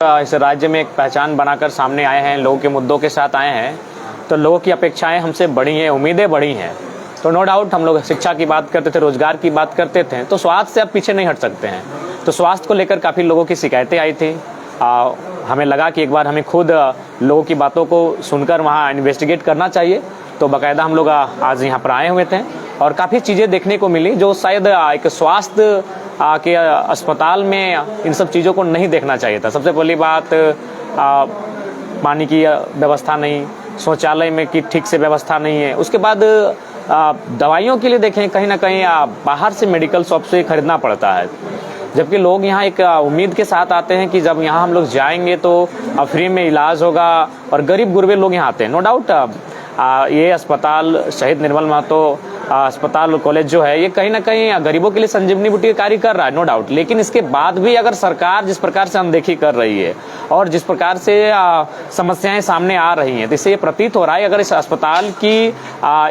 इस राज्य में एक पहचान बनाकर सामने आए हैं, लोगों के मुद्दों के साथ आए हैं, तो लोगों की अपेक्षाएं हमसे बड़ी हैं, उम्मीदें बड़ी हैं। तो नो डाउट हम लोग शिक्षा की बात करते थे, रोजगार की बात करते थे, तो स्वास्थ्य से अब पीछे नहीं हट सकते हैं। तो स्वास्थ्य को लेकर काफ़ी लोगों की शिकायतें आई थी। हमें लगा कि एक बार हमें खुद लोगों की बातों को सुनकर वहाँ इन्वेस्टिगेट करना चाहिए। तो बाकायदा हम लोग आज यहाँ पर आए हुए थे और काफ़ी चीज़ें देखने को मिली जो शायद एक स्वास्थ्य के अस्पताल में इन सब चीज़ों को नहीं देखना चाहिए था। सबसे पहली बात, पानी की व्यवस्था नहीं, शौचालय में की ठीक से व्यवस्था नहीं है। उसके बाद दवाइयों के लिए देखें, कहीं ना कहीं बाहर से मेडिकल शॉप से खरीदना पड़ता है, जबकि लोग यहाँ एक उम्मीद के साथ आते हैं कि जब यहाँ हम लोग जाएंगे तो फ्री में इलाज होगा, और गरीब गुरबे लोग यहाँ आते हैं। नो डाउट ये अस्पताल शहीद निर्मल महतो अस्पताल कॉलेज जो है, ये कहीं ना कहीं गरीबों के लिए संजीवनी बूटी का कार्य कर रहा है, नो डाउट। लेकिन इसके बाद भी अगर सरकार जिस प्रकार से अनदेखी कर रही है और जिस प्रकार से समस्याएं सामने आ रही हैं, तो इससे ये प्रतीत हो रहा है अगर इस अस्पताल की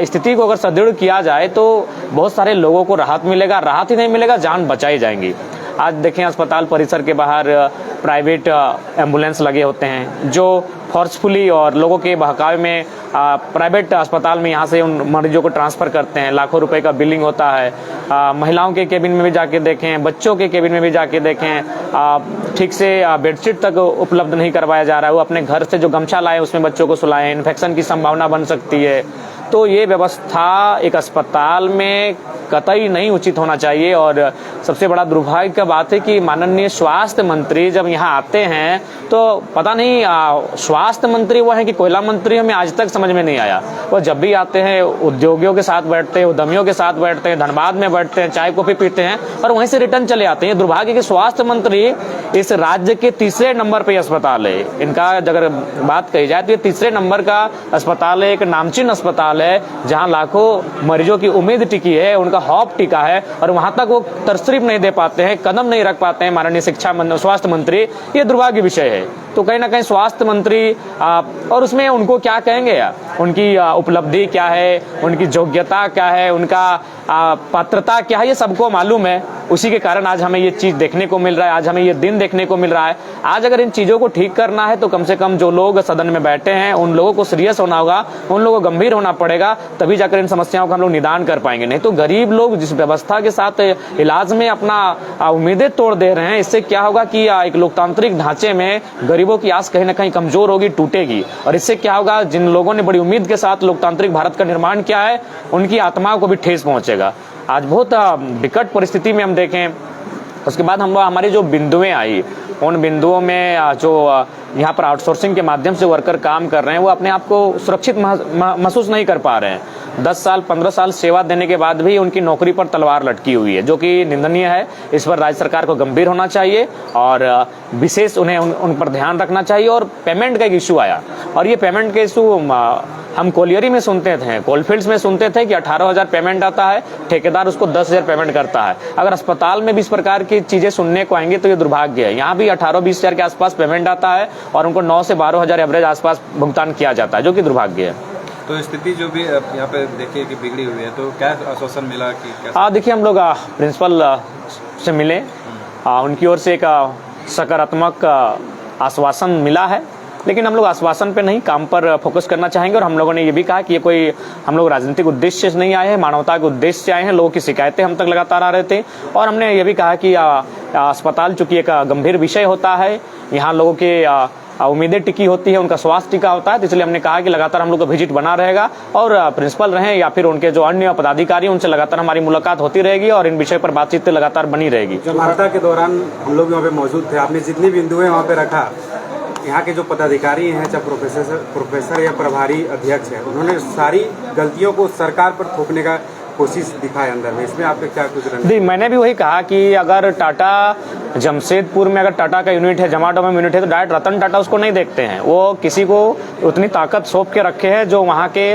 स्थिति को अगर सुदृढ़ किया जाए तो बहुत सारे लोगों को राहत मिलेगा। राहत ही नहीं मिलेगा, जान बचाई जाएंगी। आज देखें, अस्पताल परिसर के बाहर प्राइवेट एम्बुलेंस लगे होते हैं जो फोर्सफुली और लोगों के बहकावे में प्राइवेट अस्पताल में यहाँ से उन मरीजों को ट्रांसफ़र करते हैं। लाखों रुपए का बिलिंग होता है। महिलाओं के केबिन में भी जाके देखें, बच्चों के केबिन में भी जाके देखें, ठीक से बेडशीट तक उपलब्ध नहीं करवाया जा रहा है। वो अपने घर से जो गमछा लाए उसमें बच्चों को सुलाएं, इन्फेक्शन की संभावना बन सकती है। तो ये व्यवस्था एक अस्पताल में कतई नहीं उचित होना चाहिए। और सबसे बड़ा दुर्भाग्य का बात है कि माननीय स्वास्थ्य मंत्री जब यहाँ आते हैं तो पता नहीं स्वास्थ्य मंत्री वो हैं कि कोयला मंत्री, हमें आज तक समझ में नहीं आया। वो जब भी आते हैं उद्योगियों के साथ बैठते हैं, उद्यमियों के साथ बैठते हैं, धनबाद में बैठते हैं, चाय कॉफी पीते हैं और वहीं से रिटर्न चले आते हैं। दुर्भाग्य कि स्वास्थ्य मंत्री इस राज्य के तीसरे नंबर पे अस्पताल है इनका, अगर बात कही जाए तो ये तीसरे नंबर का अस्पताल है, एक नामचीन अस्पताल है जहाँ लाखों मरीजों की उम्मीद टिकी है, उनका हौफ टिका है, और वहां तक वो तरसरीफ नहीं दे पाते हैं, कदम नहीं रख पाते हैं माननीय स्वास्थ्य मंत्री। ये दुर्भाग्य विषय है। तो कहीं ना कहीं स्वास्थ्य मंत्री और उसमें उनको क्या कहेंगे, उनकी उपलब्धि क्या है, उनकी योग्यता क्या है, उनका पात्रता क्या है, ये सबको मालूम है। उसी के कारण आज हमें ये चीज देखने को मिल रहा है, आज हमें ये दिन देखने को मिल रहा है। आज अगर इन चीजों को ठीक करना है तो कम से कम जो लोग सदन में बैठे हैं उन लोगों को सीरियस होना होगा, उन लोगों को गंभीर होना पड़ेगा, तभी जाकर इन समस्याओं का हम लोग निदान कर पाएंगे। नहीं तो गरीब लोग जिस व्यवस्था के साथ इलाज में अपना उम्मीदें तोड़ दे रहे हैं, इससे क्या होगा कि एक लोकतांत्रिक ढांचे में गरीबों की आस कहीं ना कहीं कमजोर होगी, टूटेगी। और इससे क्या होगा, जिन लोगों ने बड़ी उम्मीद के साथ लोकतांत्रिक भारत का निर्माण किया है उनकी आत्माओं को भी ठेस पहुंचेगा। आज बहुत विकट परिस्थिति में हम देखें। उसके बाद हमारी जो बिंदुएं आई, उन बिंदुओं में जो यहाँ पर आउटसोर्सिंग के माध्यम से वर्कर काम कर रहे हैं वो अपने आप को सुरक्षित महसूस नहीं कर पा रहे हैं। 10 साल 15 साल सेवा देने के बाद भी उनकी नौकरी पर तलवार लटकी हुई है, जो कि निंदनीय है। इस पर राज्य सरकार को गंभीर होना चाहिए और विशेष उन्हें उन पर ध्यान रखना चाहिए। और पेमेंट का एक इशू आया, और ये पेमेंट का इशू हम कोलियरी में सुनते थे, कोलफील्ड्स में सुनते थे कि 18,000 पेमेंट आता है, ठेकेदार उसको 10,000 पेमेंट करता है। अगर अस्पताल में भी इस प्रकार की चीजें सुनने को आएंगे तो ये दुर्भाग्य है। यहाँ भी 18-20 हजार के आसपास पेमेंट आता है और उनको 9 से 12,000 एवरेज आसपास भुगतान किया जाता है, जो कि दुर्भाग्य है। तो स्थिति जो भी यहाँ पे देखिए कि बिगड़ी हुई है, तो क्या आश्वासन मिला कि देखिए, हम लोग प्रिंसिपल से मिले, उनकी ओर से एक सकारात्मक आश्वासन मिला है, लेकिन हम लोग आश्वासन पे नहीं, काम पर फोकस करना चाहेंगे। और हम लोगों ने ये भी कहा कि ये कोई हम लोग राजनीतिक उद्देश्य से नहीं आए हैं, मानवता के उद्देश्य से आए हैं। लोगों की शिकायतें हम तक लगातार आ रहे थे, और हमने ये भी कहा कि अस्पताल चूंकि एक गंभीर विषय होता है, यहाँ लोगों के उम्मीदें टिकी होती है, उनका स्वास्थ्य टिका होता है, तो इसलिए हमने कहा कि लगातार हम लोग का विजिट बना रहेगा और प्रिंसिपल रहें या फिर उनके जो अन्य पदाधिकारी, उनसे लगातार हमारी मुलाकात होती रहेगी और इन विषय पर बातचीत लगातार बनी रहेगी। जब वार्ता के दौरान हम लोग वहाँ पे मौजूद थे, आपने जितनी बिंदुएं वहाँ पे रखा, यहाँ के जो पदाधिकारी हैं, चाहे प्रोफेसर या प्रभारी अध्यक्ष है, उन्होंने सारी गलतियों को सरकार पर थोपने का कोशिश दिखाए अंदर में। इसमें आपके क्या कुछ नहीं, मैंने भी वही कहा कि अगर टाटा जमशेदपुर में अगर टाटा का यूनिट है, जमाटो में यूनिट है, तो डायरेक्ट रतन टाटा उसको नहीं देखते हैं। वो किसी को उतनी ताकत सौंप के रखे हैं जो वहाँ के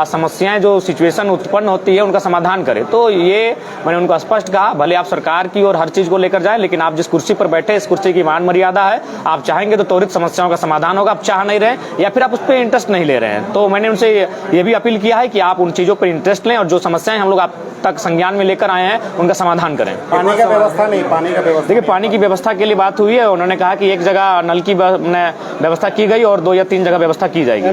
समस्याएं, जो सिचुएशन उत्पन्न होती है, उनका समाधान करे। तो ये मैंने उनको स्पष्ट कहा, भले आप सरकार की और हर चीज को लेकर जाए, लेकिन आप जिस कुर्सी पर बैठे, इस कुर्सी की मान मर्यादा है। आप चाहेंगे तो त्वरित समस्याओं का समाधान होगा, आप चाह नहीं रहे या फिर आप उस पर इंटरेस्ट नहीं ले रहे हैं। तो मैंने उनसे ये भी अपील किया है कि आप उन चीजों पर इंटरेस्ट लें और जो समस्याएं हम लोग आप तक संज्ञान में लेकर आए हैं उनका समाधान करें। पानी का व्यवस्था नहीं, पानी का व्यवस्था, देखिए, पानी पानी की व्यवस्था के लिए बात हुई है। उन्होंने कहा कि एक जगह नल की व्यवस्था की गई और 2 या 3 जगह व्यवस्था की जाएगी।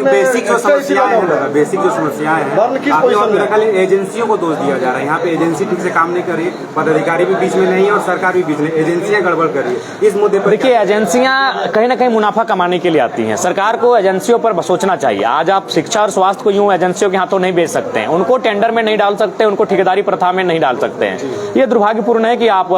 बेसिक जो समस्याएं हैं, एजेंसियों को दोष दिया जा रहा है। यहाँ पे एजेंसी ठीक से काम नहीं कर रही, पदाधिकारी भी बीच में नहीं है और सरकार भी बीच में, एजेंसियां गड़बड़ कर रही है। इस मुद्दे पर देखिए, एजेंसियां कहीं ना कहीं मुनाफा कमाने के लिए आती हैं। सरकार को एजेंसियों पर सोचना चाहिए। आज आप शिक्षा और स्वास्थ्य को यूं एजेंसियों के हाथों नहीं बेच सकते हैं, उनको टेंडर में नहीं डाल सकते, उनको ठेकेदारी प्रथा में नहीं डाल सकते हैं। ये दुर्भाग्यपूर्ण है कि आप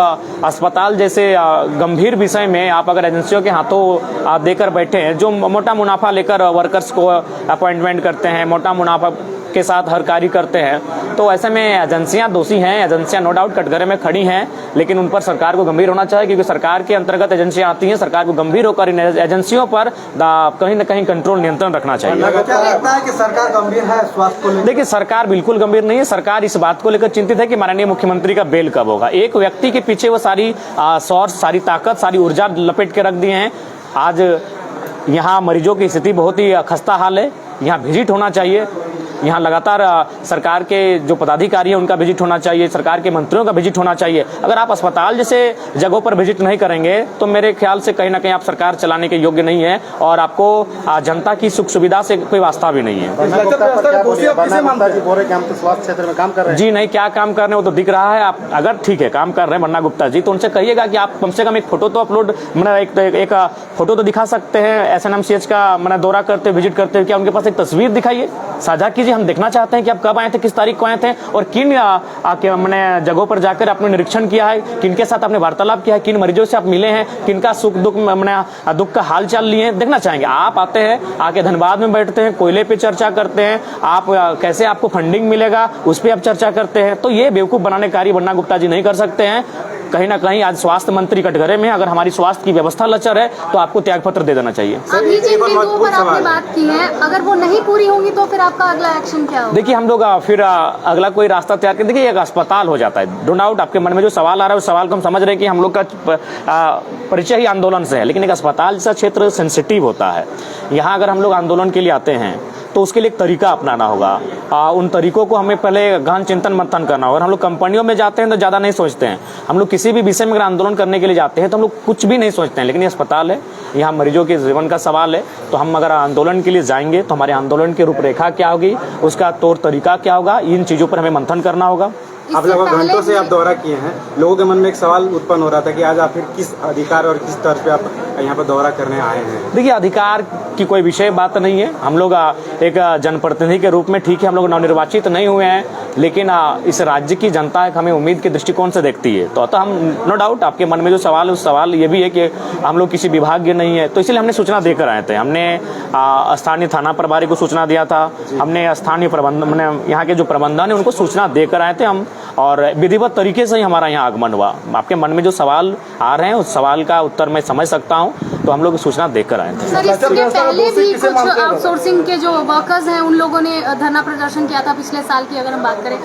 अस्पताल जैसे गंभीर विषय में आप अगर एजेंसियों के हाथों देकर बैठे हैं, जो मोटा मुनाफा लेकर वर्कर्स को अपॉइंटमेंट करते हैं, मोटा मुनाफा के साथ हर कार्य करते हैं, तो ऐसे में एजेंसियां दोषी हैं। एजेंसियां नो डाउट कटघरे में खड़ी हैं, लेकिन उन पर सरकार को गंभीर होना चाहिए, क्योंकि सरकार के अंतर्गत एजेंसियां आती हैं। सरकार को गंभीर होकर इन एजेंसियों पर कहीं न कहीं कंट्रोल, नियंत्रण रखना चाहिए। क्या लगता है कि सरकार गंभीर है स्वास्थ्य को लेकर? देखिए, सरकार बिल्कुल गंभीर नहीं है। सरकार इस बात को लेकर चिंतित है कि माननीय मुख्यमंत्री का बेल कब होगा। एक व्यक्ति के पीछे वो सारी सोर्स, सारी ताकत, सारी ऊर्जा लपेट के रख दिए हैं। आज यहाँ मरीजों की स्थिति बहुत ही खस्ता हाल है। यहाँ विजिट होना चाहिए, यहाँ लगातार सरकार के जो पदाधिकारी हैं उनका विजिट होना चाहिए, सरकार के मंत्रियों का विजिट होना चाहिए। अगर आप अस्पताल जैसे जगहों पर विजिट नहीं करेंगे तो मेरे ख्याल से कहीं ना कहीं आप सरकार चलाने के योग्य नहीं है और आपको जनता की सुख सुविधा से कोई वास्ता भी नहीं है। स्वास्थ्य क्षेत्र में काम कर रहे हैं जी नहीं, क्या काम कर रहे हैं वो तो दिख रहा है। आप अगर ठीक है काम कर रहे हैं बन्ना गुप्ता जी, तो उनसे कहिएगा कि आप कम से कम एक फोटो तो अपलोड, एक फोटो तो दिखा सकते हैं SNMCH का दौरा करते, विजिट करते, क्या उनके पास एक तस्वीर दिखाइए, साझा कीजिए। हम देखना चाहते हैं कि आप कब आए थे, किस तारीख को आए थे और किन जगहों पर जाकर आपने निरीक्षण किया है, किनके साथ आपने वार्तालाप किया है, किन मरीजों से आप मिले हैं, किनका सुख दुख दुख का हाल चाल लिए हैं, देखना चाहेंगे। आप आते हैं, आके धनबाद में बैठते हैं, कोयले पे चर्चा करते हैं, आप कैसे आपको फंडिंग मिलेगा उस पर आप चर्चा करते हैं। तो ये बेवकूफ बनाने कार्य बन्ना गुप्ता जी नहीं कर सकते हैं। कहीं ना कहीं आज स्वास्थ्य मंत्री कटघरे में, अगर हमारी स्वास्थ्य की व्यवस्था लचर है तो आपको त्यागपत्र दे देना चाहिए। अभी जिन बिंदुओं पर आपने बात की है, अगर वो नहीं पूरी होंगी तो फिर आपका अगला एक्शन क्या होगा? देखिए, हम लोग फिर अगला कोई रास्ता तैयार कर, देखिए एक अस्पताल हो जाता है। डोंट डाउट आपके मन में जो सवाल आ रहा है उस सवाल को हम समझ रहे हैं कि हम लोग का परिचय ही आंदोलन से है, लेकिन एक अस्पताल जैसा क्षेत्र सेंसिटिव होता है। यहाँ अगर हम लोग आंदोलन के लिए आते हैं तो उसके लिए एक तरीका अपनाना होगा। उन तरीकों को हमें पहले गहन चिंतन मंथन करना होगा। हम लोग कंपनियों में जाते हैं तो ज़्यादा नहीं सोचते हैं। हम लोग किसी भी विषय में अगर आंदोलन करने के लिए जाते हैं तो हम लोग कुछ भी नहीं सोचते हैं, लेकिन ये अस्पताल है, यहाँ मरीजों के जीवन का सवाल है। तो हम अगर आंदोलन के लिए जाएंगे तो हमारे आंदोलन की रूपरेखा क्या होगी, उसका तौर तरीका क्या होगा, इन चीज़ों पर हमें मंथन करना होगा। आप लगभग घंटों से आप दौरा किए हैं, लोगों के मन में एक सवाल उत्पन्न हो रहा था कि आज आप फिर किस अधिकार और किस तर्ज पे आप यहाँ पर दौरा करने आए हैं? देखिए, अधिकार की कोई विषय बात नहीं है। हम लोग एक जनप्रतिनिधि के रूप में, ठीक है हम लोग नवनिर्वाचित नहीं हुए हैं, लेकिन इस राज्य की जनता हमें उम्मीद के दृष्टिकोण से देखती है। तो अतः हम नो डाउट आपके मन में जो सवाल है उस सवाल ये भी है कि हम लोग किसी विभाग नहीं है, तो इसलिए हमने सूचना देकर आए थे। हमने स्थानीय थाना प्रभारी को सूचना दिया था, हमने स्थानीय प्रबंधन, यहाँ के जो प्रबंधन है उनको सूचना देकर आए थे हम, और विधिवत तरीके से ही हमारा यहाँ आगमन हुआ। आपके मन में जो सवाल आ रहे हैं उस सवाल का उत्तर मैं समझ सकता हूँ, तो हम लोग सूचना देकर आए थे। सर, इसके पहले भी कुछ आउटसोर्सिंग के जो वर्कर्स हैं उन लोगों ने धरना प्रदर्शन किया था पिछले साल की अगर हम बात करें,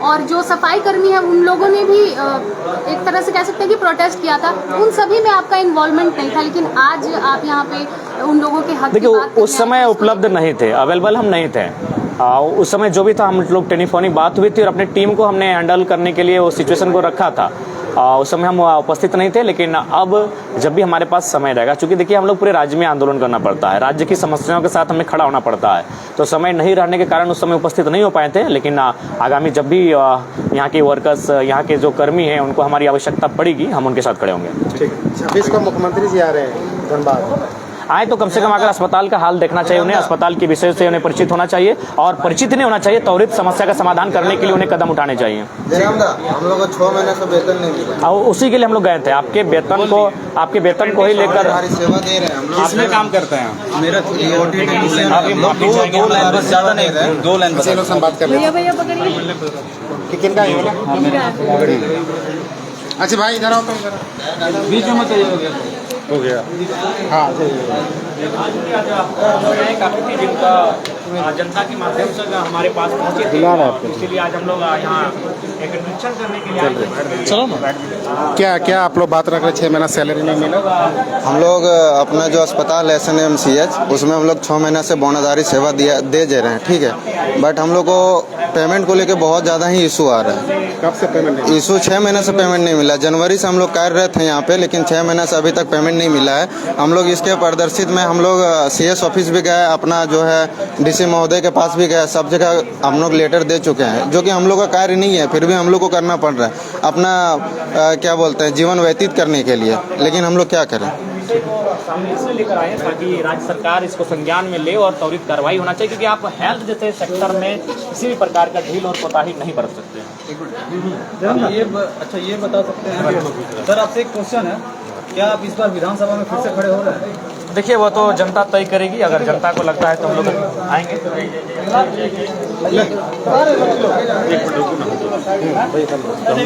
और जो सफाई कर्मी हैं उन लोगों ने भी एक तरह से कह सकते हैं कि प्रोटेस्ट किया था। उन सभी में आपका इन्वॉल्वमेंट नहीं था, लेकिन आज आप यहाँ पे उन लोगों के हक की बात देखिए, उस समय उपलब्ध नहीं थे, अवेलेबल हम नहीं थे। उस समय जो भी था हम लोग टेलीफोनिक बात हुई थी और अपनी टीम को हमने हैंडल करने के लिए वो सिचुएशन को रखा था। उस समय हम उपस्थित नहीं थे, लेकिन अब जब भी हमारे पास समय रहेगा, क्योंकि देखिए हम लोग पूरे राज्य में आंदोलन करना पड़ता है, राज्य की समस्याओं के साथ हमें खड़ा होना पड़ता है, तो समय नहीं रहने के कारण उस समय उपस्थित नहीं हो पाए थे। लेकिन आगामी जब भी यहाँ के वर्कर्स, यहाँ के जो कर्मी हैं उनको हमारी आवश्यकता पड़ेगी, हम उनके साथ खड़े होंगे। 26 को मुख्यमंत्री जी आ रहे हैं धनबाद, आए तो कम से कम आकर अस्पताल का हाल देखना चाहिए, उन्हें अस्पताल के विषय से उन्हें परिचित होना चाहिए, और परिचित नहीं होना चाहिए, त्वरित समस्या का समाधान करने के लिए उन्हें कदम उठाने चाहिए। हम लोग को 6 महीने से वेतन नहीं मिला, और उसी के लिए हम लोग गए थे। आपके वेतन को ही लेकर सेवा दे रहे हैं हम लोग। किसमें काम करते हैं? मेरा दो लाइन बस, ज्यादा नहीं रहे, 2 लाइन बस। चलो हम बात कर लेते भैया पकड़िए। किन का अच्छा भाई इधर आओ, तो इधर बीच में मत हो गया। हाँ जिनका जनता के माध्यम से हमारे पास पहुंचे थे, इसलिए आज हम लोग यहाँ एक निरीक्षण करने के लिए आए थे। चलो ना, क्या आप लोग बात रख रहे 6 महीना सैलरी नहीं मिला? हम लोग अपना जो अस्पताल है SNMCH, उसमें हम लोग 6 महीना से बौनाधारी सेवा दे रहे हैं, ठीक है, बट हम लोग को पेमेंट को लेकर बहुत ज़्यादा ही इशू आ रहा है। कब से पेमेंट नहीं? इशू 6 महीने से पेमेंट नहीं मिला। जनवरी से हम लोग कार्यरत हैं यहाँ पे, लेकिन 6 महीने से अभी तक पेमेंट नहीं मिला है। हम लोग इसके प्रदर्शित में हम लोग CS ऑफिस भी गए, अपना जो है DC महोदय के पास भी गए, सब जगह हम लोग लेटर दे चुके हैं, जो कि हम लोग का कार्य नहीं है, फिर भी हम लोग को करना पड़ रहा है अपना क्या बोलते हैं जीवन व्यतीत करने के लिए, लेकिन हम लोग क्या करें। सामने इसलिए लेकर आए हैं ताकि राज्य सरकार इसको संज्ञान में ले और त्वरित कार्रवाई होना चाहिए, क्योंकि आप हेल्थ जैसे सेक्टर में किसी भी प्रकार का ढील और कोताही नहीं बरत सकते हैं। ये बता सकते हैं सर, आपसे एक क्वेश्चन है, क्या आप इस बार विधानसभा में फिर से खड़े हो रहे हैं? देखिए वो तो जनता तय करेगी, अगर जनता को लगता है तो हम लोग आएंगे।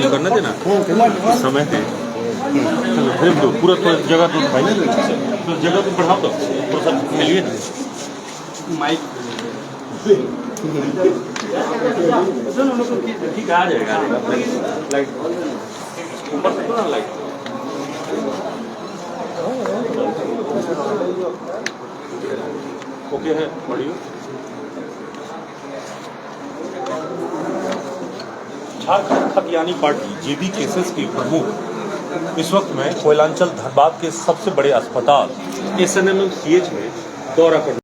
करना देना समय है पूरा तो जगह तो भाई तो जगह तो बढ़ाओ तो थोड़ा सा मिलिए माइक ठीक आ जाएगा लाइट ऊपर से ना लाइट ओके है audio. Jharkhand Khatiyani party JB cases के प्रमुख इस वक्त में कोयलांचल धनबाद के सबसे बड़े अस्पताल SNMMCH में दौरा कर